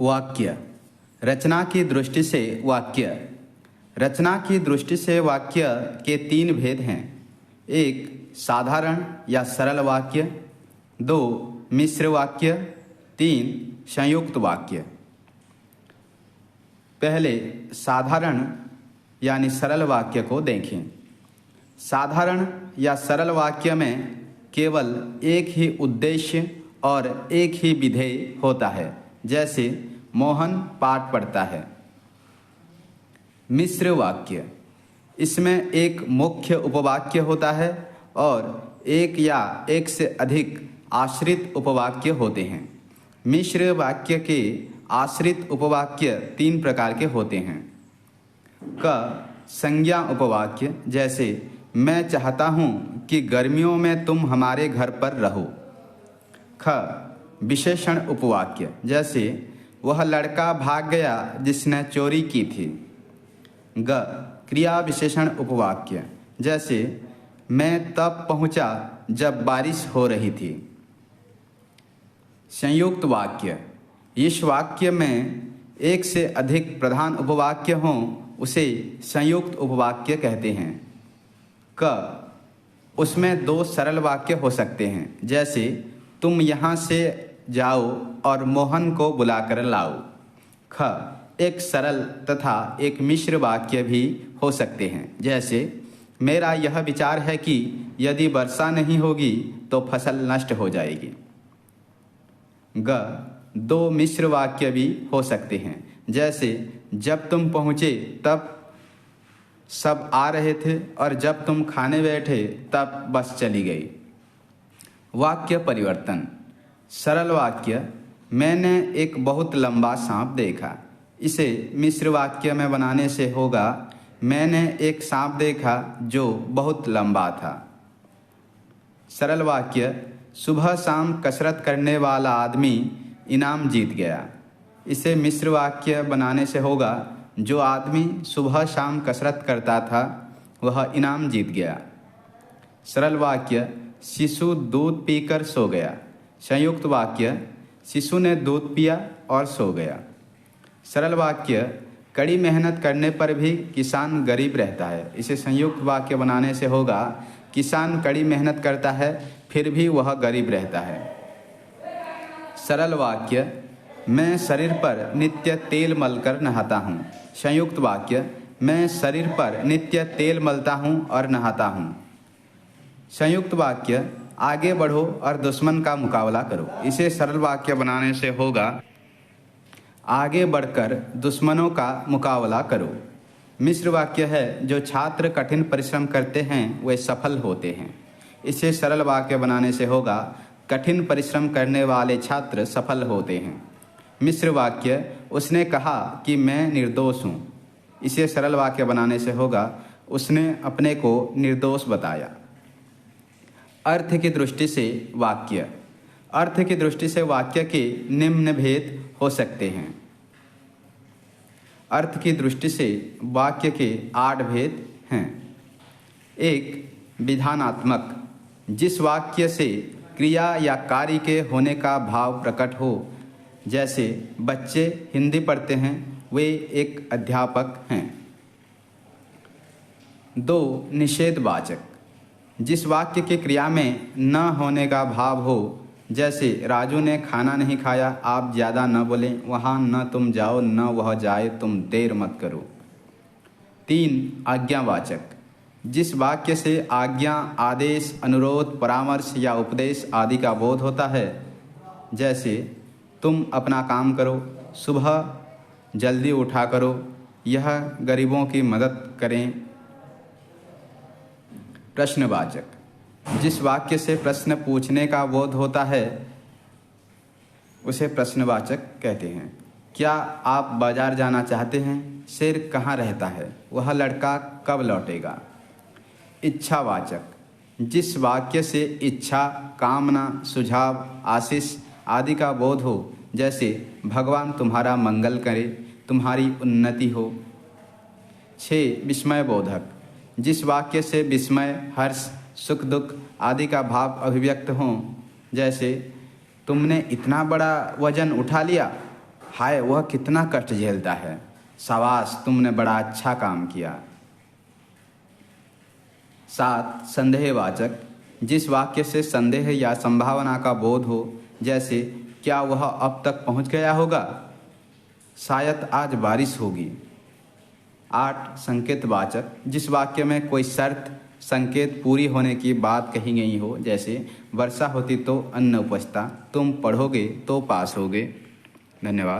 वाक्य। रचना की दृष्टि से वाक्य। रचना की दृष्टि से वाक्य के तीन भेद हैं। एक साधारण या सरल वाक्य, दो मिश्र वाक्य, तीन संयुक्त वाक्य। पहले साधारण यानी सरल वाक्य को देखें। साधारण या सरल वाक्य में केवल एक ही उद्देश्य और एक ही विधेय होता है, जैसे मोहन पाठ पढ़ता है। मिश्र वाक्य, इसमें एक मुख्य उपवाक्य होता है और एक या एक से अधिक आश्रित उपवाक्य होते हैं। मिश्र वाक्य के आश्रित उपवाक्य तीन प्रकार के होते हैं। क संज्ञा उपवाक्य, जैसे मैं चाहता हूँ कि गर्मियों में तुम हमारे घर पर रहो। ख विशेषण उपवाक्य, जैसे वह लड़का भाग गया जिसने चोरी की थी। ग क्रिया विशेषण उपवाक्य, जैसे मैं तब पहुँचा जब बारिश हो रही थी। संयुक्त वाक्य, इस वाक्य में एक से अधिक प्रधान उपवाक्य हों उसे संयुक्त उपवाक्य कहते हैं। क उसमें दो सरल वाक्य हो सकते हैं, जैसे तुम यहाँ से जाओ और मोहन को बुलाकर लाओ। ख एक सरल तथा एक मिश्र वाक्य भी हो सकते हैं, जैसे मेरा यह विचार है कि यदि वर्षा नहीं होगी तो फसल नष्ट हो जाएगी। ग दो मिश्र वाक्य भी हो सकते हैं, जैसे जब तुम पहुँचे तब सब आ रहे थे और जब तुम खाने बैठे तब बस चली गई। वाक्य परिवर्तन। सरल वाक्य, मैंने एक बहुत लंबा सांप देखा। इसे मिश्र वाक्य में बनाने से होगा, मैंने एक सांप देखा जो बहुत लंबा था। सरल वाक्य, सुबह शाम कसरत करने वाला आदमी इनाम जीत गया। इसे मिश्र वाक्य बनाने से होगा, जो आदमी सुबह शाम कसरत करता था वह इनाम जीत गया। सरल वाक्य, शिशु दूध पीकर सो गया। संयुक्त वाक्य, शिशु ने दूध पिया और सो गया। सरल वाक्य, कड़ी मेहनत करने पर भी किसान गरीब रहता है। इसे संयुक्त वाक्य बनाने से होगा, किसान कड़ी मेहनत करता है फिर भी वह गरीब रहता है। सरल वाक्य, मैं शरीर पर नित्य तेल मलकर नहाता हूँ। संयुक्त वाक्य, मैं शरीर पर नित्य तेल मलता हूँ और नहाता हूँ। संयुक्त वाक्य, आगे बढ़ो और दुश्मन का मुकाबला करो। इसे सरल वाक्य बनाने से होगा, आगे बढ़कर दुश्मनों का मुकाबला करो। मिश्र वाक्य है, जो छात्र कठिन परिश्रम करते हैं वे सफल होते हैं। इसे सरल वाक्य बनाने से होगा, कठिन परिश्रम करने वाले छात्र सफल होते हैं। मिश्र वाक्य, उसने कहा कि मैं निर्दोष हूँ। इसे सरल वाक्य बनाने से होगा, उसने अपने को निर्दोष बताया। अर्थ की दृष्टि से वाक्य। अर्थ की दृष्टि से वाक्य के निम्न भेद हो सकते हैं। अर्थ की दृष्टि से वाक्य के 8 भेद हैं। एक विधानात्मक, जिस वाक्य से क्रिया या कार्य के होने का भाव प्रकट हो, जैसे बच्चे हिंदी पढ़ते हैं, वे एक अध्यापक हैं। 2 निषेधवाचक, जिस वाक्य के क्रिया में न होने का भाव हो, जैसे राजू ने खाना नहीं खाया, आप ज़्यादा न बोलें, वहाँ न तुम जाओ न वह जाए, तुम देर मत करो। 3 आज्ञावाचक, जिस वाक्य से आज्ञा, आदेश, अनुरोध, परामर्श या उपदेश आदि का बोध होता है, जैसे तुम अपना काम करो, सुबह जल्दी उठा करो, यह गरीबों की मदद करें। प्रश्नवाचक, जिस वाक्य से प्रश्न पूछने का बोध होता है उसे प्रश्नवाचक कहते हैं। क्या आप बाजार जाना चाहते हैं? शेर कहाँ रहता है? वह लड़का कब लौटेगा? इच्छावाचक, जिस वाक्य से इच्छा, कामना, सुझाव, आशीष आदि का बोध हो, जैसे भगवान तुम्हारा मंगल करे, तुम्हारी उन्नति हो। 6 विस्मय बोधक, जिस वाक्य से विस्मय, हर्ष, सुख दुख आदि का भाव अभिव्यक्त हों, जैसे तुमने इतना बड़ा वजन उठा लिया। हाय वह कितना कष्ट झेलता है, शाबाश तुमने बड़ा अच्छा काम किया। 7. संदेहवाचक, जिस वाक्य से संदेह या संभावना का बोध हो, जैसे क्या वह अब तक पहुंच गया होगा, शायद आज बारिश होगी। 8. संकेतवाचक, जिस वाक्य में कोई शर्त संकेत पूरी होने की बात कही गई हो, जैसे वर्षा होती तो अन्न उपजता, तुम पढ़ोगे तो पास होगे। धन्यवाद।